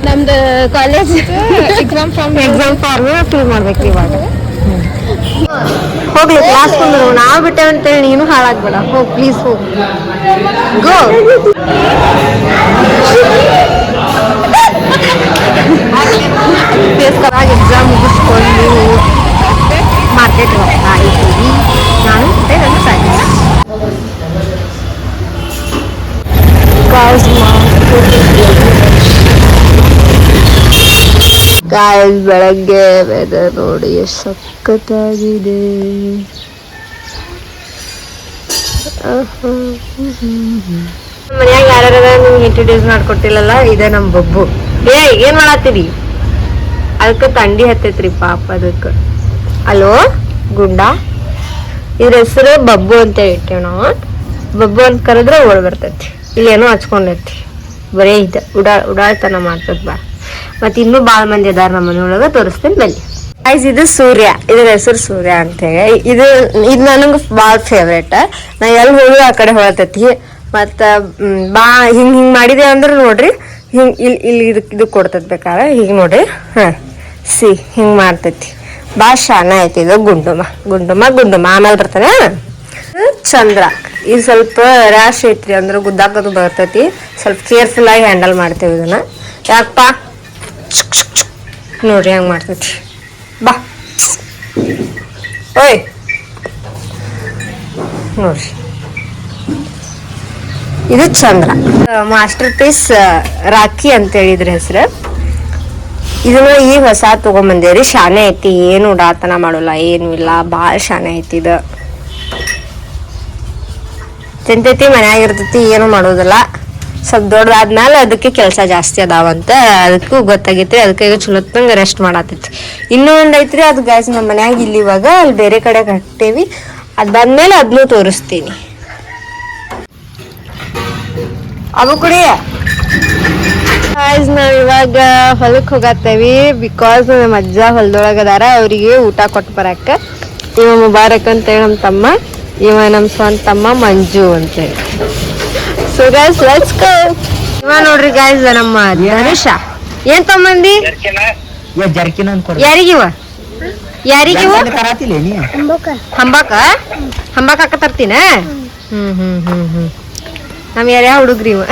ನಮ್ದು college exam form fill ಮಾಡ್ಬೇಕು ಇವಾಗ. ಹೋಗ್ಲಿ ಕ್ಲಾಸ್ ಬಂದ್ರು ನಾವು ಬಿಟ್ಟೇವೆ ಅಂತೇಳಿ ನೀನು ಹಾಳಾಗ್ಬೇಡ. ಹೋಗ್ ಪ್ಲೀಸ್ ಹೋಗ್ ಗೋ. ಎಕ್ಸಾಮ್ ಮುಗಿಸ್ಕೊಂಡು ಮಾರ್ಕೆಟ್ ಹೋಗ್ತಾ ಇದ್ದೀವಿ. ನಾನು ಮತ್ತೆ ನನ್ನ ಫ್ರೆಂಡ್ಸ್. ಗಾಯ್ಸ್ ಬೆಳಗ್ಗೆ ವೆದರ್ ನೋಡಿ ಎಷ್ಟು ಸಖತ್ತಾಗಿದೆ. ಮನ್ಯಾಗ ಯಾರ್ಯಾರ ನಿಮ್ಗೆ ಇಂಟ್ರೊಡ್ಯೂಸ್ ಮಾಡ್ಕೊಟ್ಟಿಲ್ಲಲ್ಲ, ಇದೇ ನಮ್ ಬಬ್ಬು. ಏನ್ ಮಾಡತ್ತೀರಿ? ಅದಕ್ಕೆ ತಂಡಿ ಹತ್ತೈತ್ರಿ ಪಾಪ ಅದಕ್ಕೆ. ಅಲೋ ಗುಂಡ, ಇದ್ರ ಹೆಸರು ಬಬ್ಬು ಅಂತ ಇಟ್ಟೇವ್ ನಾವು. ಬಬ್ಬು ಅಂತ ಕರೆದ್ರೆ ಓಡ್ ಬರ್ತೈತಿ. ಇಲ್ಲೇನೋ ಹಚ್ಕೊಂಡೈತಿ, ಬರೇ ಉಡಾಳ್ತನ ಮಾಡ್ತದ ಬಾ. ಮತ್ತೆ ಇನ್ನೂ ಬಾಳ ಮಂದಿ ಅದಾರ ನಮ್ಮ ಮನೆಯೊಳಗ, ತೋರಿಸ್ತೇನೆ ಬನ್ನಿ. ಗೈಸ್ ಇದು ಸೂರ್ಯ, ಇದ್ರ ಹೆಸರು ಸೂರ್ಯ ಅಂತ ಹೇಳಿ. ಇದು ನನಗೆ ಬಾಳ ಫೇವ್ರೇಟ್. ನಾ ಎಲ್ಲಿ ಹೋಗಿ ಆ ಕಡೆ ಹೊಳತೈತಿ. ಮತ್ತ ಬಾ ಹಿಂಗ್ ಮಾಡಿದೆ ಅಂದ್ರೆ ನೋಡ್ರಿ, ಹಿಂಗ್ ಇಲ್ಲಿ ಇದು ಕೊಡ್ತದ ಬೇಕಾದ್ರೆ ಹೀಗೆ ನೋಡ್ರಿ. ಹಿಂಗ್ ಮಾಡ್ತೈತಿ. ಬಾಳ ಶಾನ ಐತಿ ಇದು. ಗುಂಡುಮ ಆಮೇಲೆ ಬರ್ತಾನೆ ಚಂದ್ರ. ಇದು ಸ್ವಲ್ಪ ರ್ಯಾಶ್ ಐತ್ರಿ, ಅಂದ್ರೆ ಗುದ್ದಾಕದು ಬರ್ತೈತಿ. ಸ್ವಲ್ಪ ಕೇರ್ಫುಲ್ ಆಗಿ ಹ್ಯಾಂಡಲ್ ಮಾಡ್ತೇವೆ ಇದನ್ನ. ಯಾಕಪ್ಪ ನೋಡ್ರಿ ಹೆಂಗ್ ಮಾಡ್ತೈತಿ. ಬಾ ಓಯ್ ನೋಡ್ರಿ, ಇದು ಚಂದ್ರ. ಮಾಸ್ಟರ್ ಪೀಸ್ ರಾಖಿ ಅಂತ ಹೇಳಿದ್ರ ಹೆಸರು. ಇದನ್ನ ಈಗ ಹೊಸ ತಗೊಂಬಂದೇವ್ರಿ. ಶಾನೆ ಐತಿ, ಏನು ಉಡಾತನ ಮಾಡೋಲ್ಲ, ಏನು ಇಲ್ಲ, ಭಾಳ ಶಾನೆ ಐತಿ ಇದು. ತಿಂತೈತಿ, ಮನ್ಯಾಗಿರ್ತೈತಿ, ಏನು ಮಾಡೋದಿಲ್ಲ. ಸ್ವಲ್ಪ ದೊಡ್ಡದಾದ್ಮೇಲೆ ಅದಕ್ಕೆ ಕೆಲಸ ಜಾಸ್ತಿ ಅದಾವಂತ ಅದಕ್ಕೂ ಗೊತ್ತಾಗೈತ್ರಿ. ಅದಕ್ಕೆ ಈಗ ಚಲೋತ್ತಂಗೆ ರೆಸ್ಟ್ ಮಾಡತೈತಿ. ಇನ್ನೂ ಒಂದ್ ಐತ್ರಿ, ಅದು ಗ್ಯಾಸ್ ನಮ್ಮ ಮನ್ಯಾಗ ಇಲ್ಲಿ ಇವಾಗ ಅಲ್ಲಿ ಬೇರೆ ಕಡೆ ಕಟ್ಟೇವಿ. ಅದ್ ಬಂದ್ಮೇಲೆ ಅದನ್ನೂ ತೋರಿಸ್ತೀನಿ. ಅವು ಕುಡಿ. ನಾವ್ ಇವಾಗ ಹೊಲಕ್ ಹೋಗತ್ತೇವಿ. ಬಿಕಾಸ್ ನಮ್ಮ ಅಜ್ಜ ಹೊಲದೊಳಗದಾರ, ಅವ್ರಿಗೆ ಊಟ ಕೊಟ್ಟು ಬರಾಕ. ಇವ ಮುಬಾರಕ್ ಅಂತೇಳಿ ನಮ್ಮ ತಮ್ಮ, ಇವ ನಮ್ಮ ಸ್ವಂತ ತಮ್ಮ ಮಂಜು ಅಂತೇಳಿ. So guys let's go. ಇವ ನೋಡ್ರಿ ಗೈಸ್ ನಮ್ಮ ಧನುಷ. ಏನ್ ತಗೊಂಬಂದಿ? ಯಾರಿಗಿವ ಹಂಬಾಕ ಹಾಕ ತರ್ತೀನ. ನಮ್ ಯಾರ್ಯಾ ಹುಡುಗ್ರಿ ಇವ.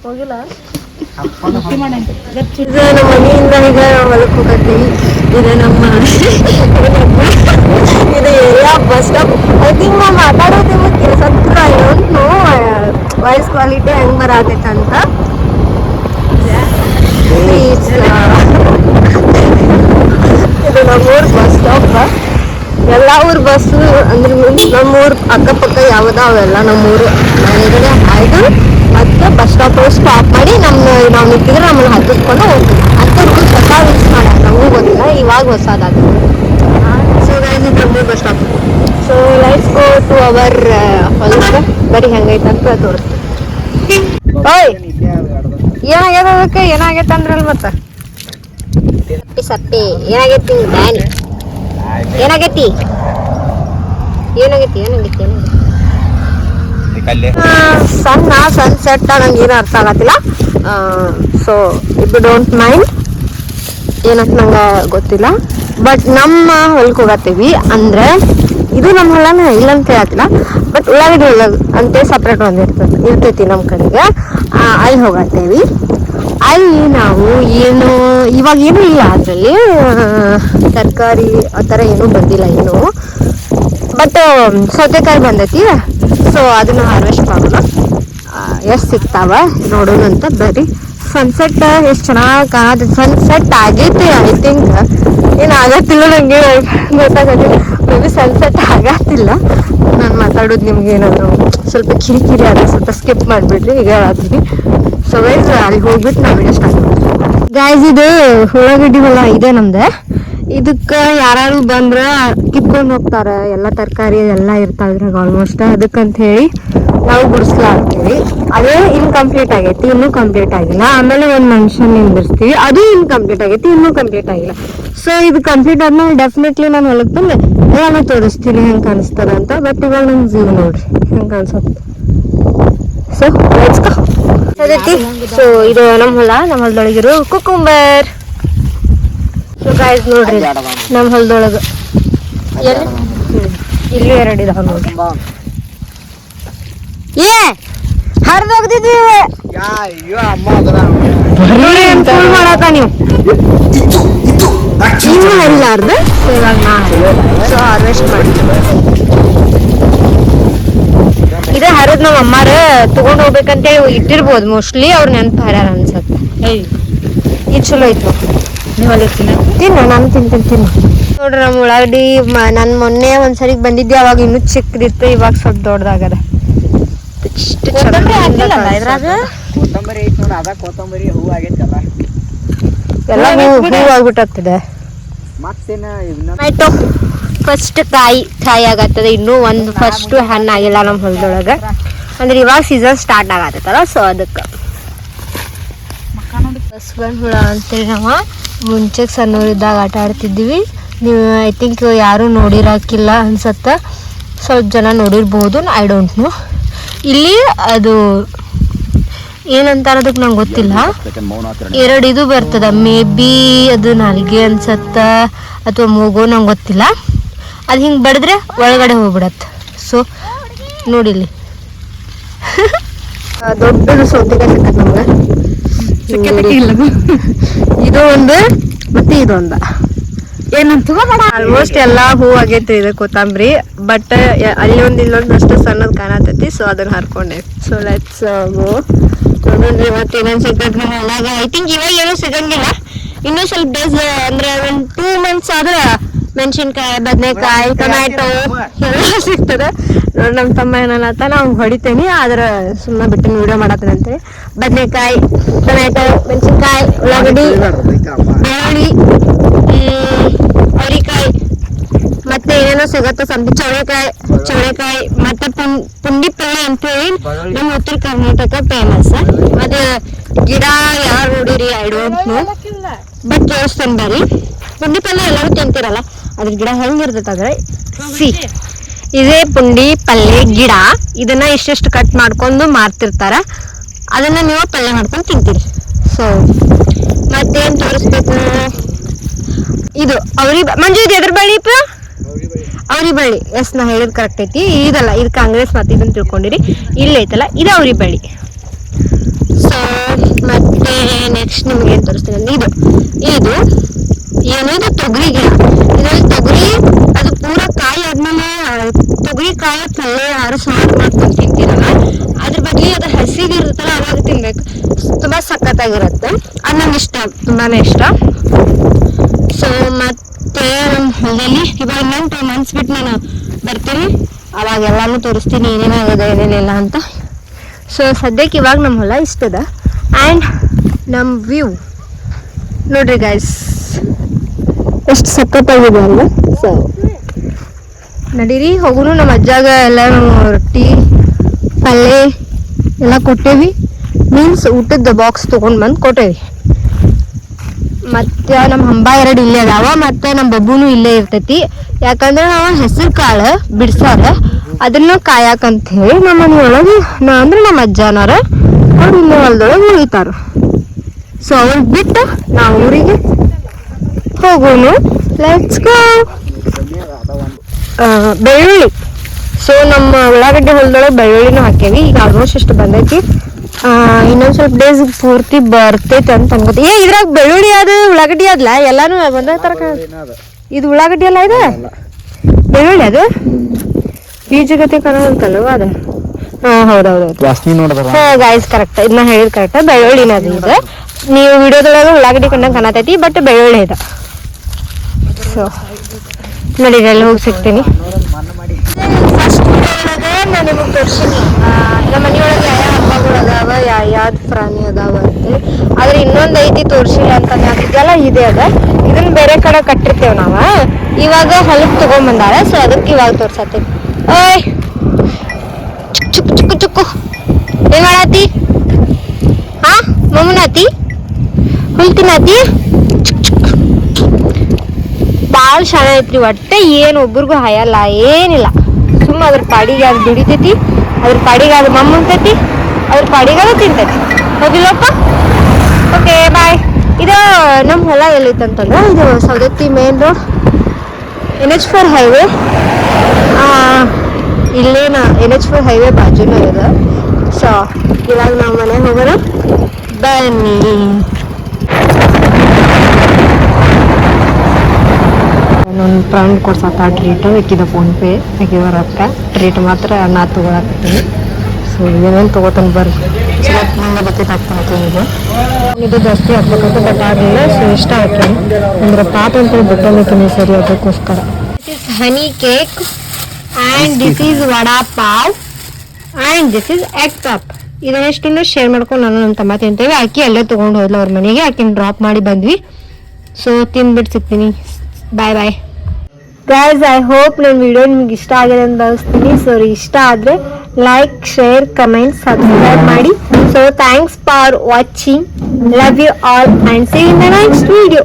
ಹೋಗಿಲ್ಲ ನಮ್ಮ ಮನೆಯಿಂದ ಈಗ ಹೊಲಕ್ ಹೋಗತ್ತೀವಿ. ಇದು ನಮ್ಮ ಇದು area bus stop. I think ನಾವು ಮಾತಾಡೋದು ಸತ್ರ ವಾಯ್ಸ್ ಕ್ವಾಲಿಟಿ ಹೆಂಗ್ ಬರತೈತೆ ಅಂತ. ಇದು ನಮ್ಮೂರ್ ಬಸ್ ಸ್ಟಾಪ್. ಎಲ್ಲ ಊರ್ ಬಸ್ ಅಂದ್ರೆ ನಮ್ಮೂರ್ ಅಕ್ಕಪಕ್ಕ ಯಾವ್ದ ಅವೆಲ್ಲ ನಮ್ಮೂರು ಮನೆಗಡೆ ಆಯ್ತು. ಮತ್ತೆ ಬಸ್ ಸ್ಟಾಪ್ ಸ್ಟಾಪ್ ಮಾಡಿ ನಾವು ನಿಂತಿದ್ರೆ ನಮ್ಮನ್ನ ಹತ್ತಿಸ್ಕೊಂಡು ಹೋಗ್ತೀವಿ. ಅಂತ ರೂಲ್ಸ್ ಹೊಸ ರೂಲ್ಸ್ ಮಾಡ್ಯಾರ, ನಮಗೂ ಗೊತ್ತಿಲ್ಲ, ಇವಾಗ ಹೊಸದಾದ. ಸೊ ಗೈಸ್ ಇದು ನಮ್ಮೂರ್ bus stop. So let's go to ಅವರ್ ಹೊಲಕ್ಕೆ. ಬರೀ ಹೆಂಗೈತೆ ಅಂತ ತೋರಿಸ್ತೀವಿ. ಓಯ್ ಏನಾಗ್ಯದ ಅದಕ್ಕೆ? ಏನಾಗೈತೆ ಅಂದ್ರಲ್ಲ ಮತ್ತೆ ಸಪ್ಪೆ ಏನಾಗೈತಿ? ಬ್ಯಾನಿ ಏನಾಗೈತಿ? ಸನ್ಸೆಟ್ ನಂಗೆ ಏನು ಅರ್ಥ ಆಗತ್ತಿಲ್ಲ. So if you don't mind, ಏನಂತ ನಂಗೆ ಗೊತ್ತಿಲ್ಲ. ಬಟ್ ನಮ್ಮ ಹೊಲಕ್ಕೆ ಹೋಗತ್ತೀವಿ. ಅಂದ್ರೆ ಇದು ನಮ್ಮ ಹೊಲನ ಇಲ್ಲ ಅಂತ ಹೇಳತ್ತಿಲ್ಲ, ಬಟ್ ಉಳ್ಳಾಗಡ್ಡಿ ಹೊಲ ಅಂತ ಸಪ್ರೇಟ್ ಒಂದು ಇರ್ತೈತಿ ನಮ್ಮ ಕಡೆಗೆ. ಅಲ್ಲಿ ಹೋಗತ್ತೇವಿ. ಅಲ್ಲಿ ನಾವು ಏನು ಇವಾಗ ಏನೂ ಇಲ್ಲ, ಅದರಲ್ಲಿ ತರಕಾರಿ ಆ ಥರ ಏನೂ ಬಂದಿಲ್ಲ ಏನು. ಬಟ್ ಸೌತೆಕಾಯಿ ಬಂದೈತಿ. ಸೊ ಅದನ್ನ ಹಾರ್ವೆಸ್ಟ್ ಮಾಡೋಣ. ಎಷ್ಟು ಸಿಗ್ತಾವ ನೋಡೋಣ ಅಂತ ಬರ್ರಿ. ಸನ್ಸೆಟ್ ಎಷ್ಟು ಚೆನ್ನಾಗಿ ಕಾಣತ್ತೆ. ಸನ್ಸೆಟ್ ಆಗೈತಿ ಐ ಥಿಂಕ್. ಏನು ಆಗತ್ತಿಲ್ಲ, ನನಗೆ ಗೊತ್ತಾಗತ್ತಿಲ್ಲ. ಮೇ ಬಿ ಸನ್ಸೆಟ್ ಆಗತ್ತಿಲ್ಲ. ನಾನು ಮಾತಾಡೋದು ನಿಮ್ಗೆ ಏನಾದ್ರು ಸ್ವಲ್ಪ ಕಿರಿಕಿರಿ ಆದ್ರೆ ಸ್ವಲ್ಪ ಸ್ಕಿಪ್ ಮಾಡಿಬಿಡ್ರಿ. ಈಗ ಹೇಳತ್ತೀನಿ. ಸೊ ಗೈಸ್ ಅಲ್ಲಿ ಹೋಗ್ಬಿಟ್ಟು ನಾವು ವಿಡಿಯೋ ಸ್ಟಾರ್ಟ್ ಮಾಡ್ತೀವಿ. ಗೈಸ್ ಇದು ಉಳ್ಳಾಗಡ್ಡಿ ಹೊಲ ಇದೆ ನಮ್ದು. ಇದಕ್ಕೆ ಯಾರು ಬಂದ್ರ ಕಿತ್ಕೊಂಡು ಹೋಗ್ತಾರ. ಎಲ್ಲ ತರಕಾರಿ ಎಲ್ಲ ಇರ್ತಾವ್ರಾಗ ಆಲ್ಮೋಸ್ಟ್. ಅದಕ್ಕಂತ ಹೇಳಿ ನಾವು ಗುಡಿಸ್ಲಾಗ್ತೀವಿ. ಅದೇ ಇನ್ಕಂಪ್ಲೀಟ್ ಆಗೈತಿ, ಇನ್ನೂ ಕಂಪ್ಲೀಟ್ ಆಗಿಲ್ಲ. ಆಮೇಲೆ ಒಂದು ಮನುಷ್ಯನ ನಿಂದಿರ್ಸ್ತೀವಿ, ಅದು ಇನ್ಕಂಪ್ಲೀಟ್ ಆಗೈತಿ, ಇನ್ನೂ ಕಂಪ್ಲೀಟ್ ಆಗಿಲ್ಲ. ಸೊ ಇದು ಕಂಪ್ಲೀಟ್ ಆದ್ಮೇಲೆ ಡೆಫಿನೆಟ್ಲಿ ನಾನು ಹೊಲಕ್ ಬಂದೆ ನಾನು ತೋರಿಸ್ತೀನಿ ಹೆಂಗ್ ಕಾಣಿಸ್ತದ ಅಂತ. ಬಟ್ ಇವಾಗ ನಮ್ ವ್ಯೂ ನೋಡ್ರಿ ಹೆಂಗ್ ಕಾಣಿಸುತ್ತೆ. So let's go. ಸೊ ಇದು ನಮ್ಮ ಹೊಲದೊಳಗಿರೋ ಕುಕುಂಬರ್. ಸೊ ಗಾಯ್ಸ್ ನೋಡ್ರಿ ನಮ್ಮ ಹೊಲದೊಳಗ ಇಲ್ಲಿ 2 ಇದಾವ ನೋಡ್ರಿ. ಏ ಹರಿದೋಗ್ದಿದ್ವಿ ಫುಲ್ ಮಾಡಕ ನೀವು ಇನ್ನೂ ಹರಿಲಾರ್ದು. ಸೊ ಇವಾಗ ಸೊ ಹಾರ್ವೆಸ್ಟ್ ಮಾಡ್ತೀವಿ. ಇದೇ ಹರಿದ್ ನಮ್ಮ ಅಮ್ಮಾರ ತಗೊಂಡ್ ಹೋಗ್ಬೇಕಂತೇಳಿ ಇಟ್ಟಿರ್ಬೋದು ಮೋಸ್ಟ್ಲಿ. ಅವ್ರ ನೆನಪು ಹರ್ಯಾರ ಅನ್ಸತ್ತೆ. ಇದು ಚಲೋ ಐತಿ ತಿನ್ನು. ನಾನು ತಿನ್ನು ನೋಡ್ರಿ. ನಮ್ಮ ಉಳ್ಳಾಗಡ್ಡಿ ನಾನು ಮೊನ್ನೆ ಒಂದ್ಸರಿ ಬಂದಿದ್ದೆ ಅವಾಗ ಇನ್ನೂ ಚಿಕ್ಕದಿತ್ತು. ಇವಾಗ ಸ್ವಲ್ಪ ದೊಡ್ಡದಾಗದ. ಇಷ್ಟು ಎಲ್ಲ ಹೂ ಆಗ್ಬಿಟ್ಟದೆ. ಟೊಮೆಟೊ ಫಸ್ಟ್ ಕಾಯಿ ಆಗತ್ತದ. ಇನ್ನೂ ಒಂದು ಫಸ್ಟ್ ಹಣ್ಣಾಗಿಲ್ಲ ನಮ್ಮ ಹೊಲದೊಳಗ. ಅಂದ್ರೆ ಇವಾಗ ಸೀಸನ್ ಸ್ಟಾರ್ಟ್ ಆಗತ್ತಲ್ಲ. ಸೊ ಅದಕ್ಕೆ ಬಸ್ಗನ್ ಹುಳ ಅಂತೇಳಿ ನಾವು ಮುಂಚೆಗೆ ಸಣ್ಣವರಿದ್ದಾಗ ಆಟ ಆಡ್ತಿದ್ವಿ. ನೀವು ಐ ಥಿಂಕ್ ಯಾರು ನೋಡಿರಾಕಿಲ್ಲ ಅನ್ಸತ್ತ. ಸ್ವಲ್ಪ ಜನ ನೋಡಿರ್ಬೋದು, ಐ ಡೋಂಟ್ ನೋ. ಇಲ್ಲಿ ಅದು ಏನಂತಾರ ಅದಕ್ಕೆ ನಂಗೆ ಗೊತ್ತಿಲ್ಲ. 2 ಇದು ಬರ್ತದ. ಮೇ ಬಿ ಅದು ನಾಲ್ಗೆ ಅನ್ಸತ್ತ ಅಥವಾ ಮೂಗೋ ನಂಗೆ ಗೊತ್ತಿಲ್ಲ. ಅದು ಹಿಂಗೆ ಬಡಿದ್ರೆ ಒಳಗಡೆ ಹೋಗ್ಬಿಡತ್ತೆ. ಸೊ ನೋಡಿಲ್ಲಿ ದೊಡ್ಡದು ಸೌತೆಕಾಯಿ ಸಿಕ್ಕತ್ತೆ ನಮ್ಗೆ. ಇದು ಒಂದು ಮತ್ತೆ ಇದೊಂದು ಏನಂತ ಆಲ್ಮೋಸ್ಟ್ ಎಲ್ಲಾ ಹೂ ಆಗೈತ್ರಿ. ಇದು ಕೊತ್ತಂಬರಿ. ಬಟ್ ಅಲ್ಲಿ ಒಂದ್ ಇಲ್ಲೊಂದು ಅಷ್ಟು ಸಣ್ಣದ್ ಕಾಣತೈತಿ. ಸೊ ಅದನ್ನ ಹರ್ಕೊಂಡೆ. ಸೊ ಲೆಟ್ಸ್ ಗೋ. ನೋಡ್ರಿ ಮತ್ತೆ ಇನ್ನೊಂದ್ ಸಿಗ್ತೈತಿ ಹೊಲಾಗ. ಐ ಥಿಂಕ್ ಇವಾಗ ಏನೂ ಸಿಗಂಗಿಲ್ಲ. ಇನ್ನೂ ಸ್ವಲ್ಪ ಡೇಸ್ ಅಂದ್ರೆ ಒಂದು 2 months ಆದ್ರೆ ಮೆಣಸಿನ್ಕಾಯಿ, ಬದನೆಕಾಯಿ, ಟೊಮ್ಯಾಟೊ ಎಲ್ಲ ಸಿಗ್ತದೆ. ನೋಡಿ ನಮ್ಮ ತಮ್ಮ ಏನತ್ತ ನಾವು ಹೊಡಿತೇನಿ. ಆದ್ರೆ ಸುಮ್ಮನೆ ಬಿಟ್ಟಿನ ವಿಡಿಯೋ ಮಾಡತ್ತೇನೆ ಅಂತೇಳಿ. ಬದನೆಕಾಯಿ, ಟೊಮ್ಯಾಟೊ, ಮೆಣಸಿನ್ಕಾಯಿ, ಉಳ್ಳಾಗಡ್ಡಿ, ಬೆಳ್ಳುಳ್ಳಿ, ಅವರಿಕಾಯಿ, ಮತ್ತೆ ಏನೇನೋ ಸಿಗತ್ತೆ. ಚವಳೆಕಾಯಿ ಮತ್ತೆ ಪುಂಡಿ ಪಲ್ಲೆ ಅಂತೇಳಿ ನಮ್ಮ ಉತ್ತರ ಕರ್ನಾಟಕ ಫೇಮಸ್. ಅದು ಗಿಡ ಯಾರು ನೋಡಿರಿ ಐ ಡೋಂಟ್ ನೋ. ಬಟ್ ತೋರಿಸ್ತೇನೆ ಬರ್ರಿ. ಪುಂಡಿ ಪಲ್ಲೆ ಎಲ್ಲರೂ ತಿಂತಿರಲ್ಲ. ಅದ್ರ ಗಿಡ ಹೆಂಗಿರ್ತೈತೆ ಅಂದ್ರೆ ಇದೇ ಪುಂಡಿ ಪಲ್ಲೆ ಗಿಡ. ಇದನ್ನ ಇಷ್ಟೆಷ್ಟು ಕಟ್ ಮಾಡ್ಕೊಂಡು ಮಾರ್ತಿರ್ತಾರ. ಅದನ್ನ ನೀವು ಪಲ್ಯ ಮಾಡ್ಕೊಂಡು ತಿಂತೀರಿ. ಸೊ ಮತ್ತೇನ್ ತೋರಿಸ್ಬೇಕು. ಇದು ಮಂಜು ಇದು ಎದ್ರ ಬಳ್ಳಿ? ಅವ್ರಿ ಬಳ್ಳಿ. ಎಸ್ ನಾ ಹೇಳಿದ್ ಕರೆಕ್ಟ್ ಐತಿ. ಇದಲ್ಲ, ಇದು ಕಾಂಗ್ರೆಸ್ ಮತ್ತೆ ಇದನ್ನ ತಿಳ್ಕೊಂಡಿರಿ. ಇಲ್ಲಿ ಐತಲ್ಲ ಇದು ಅವ್ರಿ ಬಳ್ಳಿ. ಸೊ ಮತ್ತೆ ನೆಕ್ಸ್ಟ್ ನಿಮ್ಗೆ ಏನ್ ತೋರಿಸ್ತೀನಿ ಅಂದ್ರೆ ಇದು ಏನು ಇದು ತೊಗರಿ ಗಿಡ. ಇದ್ರಲ್ಲಿ ತೊಗರಿ ಅದು ಪೂರ ಕಾಯಿ ಆದ್ಮೇಲೆ ತೊಗರಿ ಕಾಯಿ ಪಲ್ಯ ಯಾರು ಸಾರು ಮಾಡ್ಕೊಂಡು ತಿಂತೀರಲ್ಲ, ಅದ್ರ ಬದ್ಲಿ ಅದು ಹಸಿಗಿರುತ್ತಲ್ಲ ಅವಾಗ ತಿನ್ಬೇಕು. ತುಂಬಾ ಸಖತ್ತಾಗಿರುತ್ತೆ. ಅದು ನಂಗೆ ಇಷ್ಟ, ತುಂಬಾನೇ ಇಷ್ಟ. ಸೊ ಮತ್ತೆ ನಮ್ಮ ಹೊಲದಲ್ಲಿ ಇವಾಗ ಇನ್ನೊಂದು 2 months ಬಿಟ್ಟು ನಾನು ಬರ್ತೀನಿ. ಅವಾಗ ಎಲ್ಲಾನು ತೋರಿಸ್ತೀನಿ ಏನೇನಾಗದ ಏನೇನಿಲ್ಲ ಅಂತ. ಸೊ ಸದ್ಯಕ್ಕೆ ಇವಾಗ ನಮ್ಮ ಹೊಲ ಇಷ್ಟದ. ಆ್ಯಂಡ್ ನಮ್ಮ ವ್ಯೂ ನೋಡ್ರಿ ಗೈಸ್ ಎಷ್ಟು ಸಖತ್ತಾಗಿದೆ ಅಲ್ಲ. ಸೊ ನಡೀರಿ ಹೋಗುನು. ನಮ್ಮ ಅಜ್ಜಾಗ ಎಲ್ಲ ರೊಟ್ಟಿ ಪಲ್ಯ ಎಲ್ಲ ಕೊಟ್ಟೇವಿ. ಮೀನ್ಸ್ ಊಟದ ಬಾಕ್ಸ್ ತೊಗೊಂಡು ಬಂದು ಕೊಟ್ಟೇವಿ. ಮತ್ತೆ ನಮ್ಮ ಹಂಬ 2 ಇಲ್ಲೇ ಅದಾವ. ಮತ್ತೆ ನಮ್ಮ ಬಬ್ಬುನು ಇಲ್ಲೇ ಇರ್ತೈತಿ. ಯಾಕಂದ್ರೆ ನಾವು ಹೆಸರು ಕಾಳು ಬಿಡ್ಸಾರ ಅದನ್ನ ಕಾಯಕಂತ ಹೇಳಿ ನಮ್ಮ ಮನೆಯೊಳಗೆ ಅಂದ್ರೆ ನಮ್ಮ ಅಜ್ಜನವ್ರ ಅವ್ರು ಇಲ್ಲೇ ಹೊಲದೊಳಗೆ ಉಳಿತಾರ. ಸೊ ಅವ್ರಿಗೆ ಬಿಟ್ಟು ನಾವು ಊರಿಗೆ ಹೋಗೋನು. Let's go. ಬೆಳ್ಳುಳ್ಳಿ. ಸೊ ನಮ್ಮ ಉಳ್ಳಾಗಡ್ಡೆ ಹೊಲದೊಳಗೆ ಬೆಳ್ಳುಳ್ಳಿನೂ ಹಾಕೇವಿ. ಈಗ ಆಲ್ಮೋಸ್ಟ್ ಇಷ್ಟು ಬಂದೈತಿ. ಇನ್ನೊಂದ್ ಸ್ವಲ್ಪ ಡೇಸ್ ಪೂರ್ತಿ ಬರ್ತೈತೆ ಅಂತ ಅನ್ಕೋತಿ. ಇದ್ರಾಗ ಬೆಳ್ಳುಳ್ಳಿ ಅದು ಉಳ್ಳಾಗಡ್ಡಿ ಅದಲ್ಲ ಎಲ್ಲಾನು ಒಂದೇ ತರ. ಇದು ಉಳ್ಳಾಗಡ್ಡಿ ಅಲ್ಲ, ಇದು ಬೆಳ್ಳುಳ್ಳಿ. ಅದು ಬೀಜಗತೆ ಕಾಣೋದಲ್ವ ಅದು. ಹೌದೌದು. ಗಾಯ್ಸ್ ಕರೆಕ್ಟ್, ಇದನ್ನ ಹೇಳಿದ್ ಕರೆಕ್ಟ್. ಬೆಳ್ಳುಳ್ಳಿನ ಅದು. ಇದು ನೀವು ವಿಡಿಯೋದೊಳಗೆ ಉಳ್ಳಾಗಡ್ಡಿ ಕಂಡಂಗೆ ಕಾಣತೈತಿ, ಬಟ್ ಬೆಳ್ಳುಳ್ಳಿ ಇದೆ. ಸೊ ನೋಡಿ ಎಲ್ಲ ಹೋಗಿ ಸಿಗ್ತೀನಿ. ಫಸ್ಟ್ ನಾನು ನಿಮಗೆ ತೋರಿಸ್ತೀನಿ ನಮ್ಮ ಮನೆಯೊಳಗೆ ಯಾವ ಹಬ್ಬಗಳು ಅದಾವ, ಯಾವ್ದು ಪ್ರಾಣಿ ಅದಾವ ಅಂತೇಳಿ. ಆದ್ರೆ ಇನ್ನೊಂದು ಐತಿ ತೋರಿಸಿಲ್ಲ ಅಂತ ಹಾಕಿದ್ಯಲ್ಲ, ಇದೆ ಅದ. ಇದನ್ನ ಬೇರೆ ಕಡೆ ಕಟ್ಟಿರ್ತೇವೆ ನಾವು. ಇವಾಗ ಹೊಲಕ್ಕೆ ತಗೊಂಡ್ಬಂದಾರ. ಸೊ ಅದಕ್ಕೆ ಇವಾಗ ತೋರ್ಸತ್ತೀನಿ. ಓಯ್ ಚುಕ್ಕು ಚುಕ್ಕು ಏನ್ ಮಾಡತ್ತಿ? ಹಾ ಮಮ್ಮನಾತಿ ಹುಲ್ ತಿನ್ನತಿ. ಭಾಳ ಶಾಣೆ ಐತ್ರಿ. ಒಟ್ಟೆ ಏನು ಒಬ್ರಿಗೂ ಹಯಲ್ಲ, ಏನಿಲ್ಲ. ಸುಮ್ಮ ಅದ್ರ ಪಾಡಿಗೆ ಅದು ದುಡಿತೈತಿ, ಅದ್ರ ಪಾಡಿಗೆ ಅದು ಮಮ್ಮಂತೈತಿ, ಅದ್ರ ಪಾಡಿಗೆ ಅದು ತಿಂತೈತಿ. ಹೋಗಿಲ್ಲಪ್ಪ. Okay bye. ಇದು ನಮ್ಮ ಹೊಲ ಎಲ್ಲೈತಂತಂದ್ರೆ ಇದು Savadatti main road NH4 highway. ಇಲ್ಲೇನ NH4 ಹೈವೇ ಬಾಜುನೇ ಇದೆ. ಸೊ ಇವಾಗ ನಾವು ಮನೆಗೆ ಹೋಗೋಣ ಬನ್ನಿ. ನನ್ನ ಫ್ರೆಂಡ್ ಕೊಡ್ಸತ್ತ ಟ್ರೀಟ್, ಆಕಿದ ಫೋನ್ಪೇ, ಆಕಿದ ರೊಕ್ಕ. ಟ್ರೀಟ್ ಮಾತ್ರ ನಾ ತೊಗೊಳಕತ್ತೀನಿ. ಸೊ ಏನೇನು ತೊಗೋತಾನೆ ಬರ್ರಿ, ನಂಗೆ ಗೊತ್ತಾಗ್ತಾನೆ. ಇದು ಜಾಸ್ತಿ ಹಾಕ್ಬೇಕಂತ ಬಟ್ ಆಗಲಿಲ್ಲ. ಸೊ ಇಷ್ಟ ಹಾಕ್ತೀನಿ ಅಂದ್ರೆ ಪಾಪ ಅಂತೇಳಿ ಬಿಟ್ಟೋಗ್ತೀನಿ ಸರಿ, ಅದಕ್ಕೋಸ್ಕರ. This is honey cake and this is vada pav and this is egg puff. ಇದನ್ನೆಷ್ಟು ಶೇರ್ ಮಾಡ್ಕೊಂಡು ನಾನು ನಮ್ಮ ತಮ್ಮ ತಿಂತೇವೆ. ಆಕಿ ಅಲ್ಲೇ ತೊಗೊಂಡು ಹೋದ್ಲು ಅವ್ರ ಮನೆಗೆ, ಆಕಿನ ಡ್ರಾಪ್ ಮಾಡಿ ಬಂದ್ವಿ. ಸೊ ತಿಂದ್ಬಿಟ್ಟು ಸಿಗ್ತೀನಿ. Bye bye guys. I hope ನನ್ನ ವಿಡಿಯೋ ನಿಮ್ಗೆ ಇಷ್ಟ ಆಗಿದೆ ಅಂತ ಭಾವಿಸ್ತೀನಿ. ಸೊ ಇಷ್ಟ ಆದರೆ ಲೈಕ್, ಶೇರ್, ಕಮೆಂಟ್, ಸಬ್ಸ್ಕ್ರೈಬ್ ಮಾಡಿ. So thanks for watching. Love you all and see in the next video.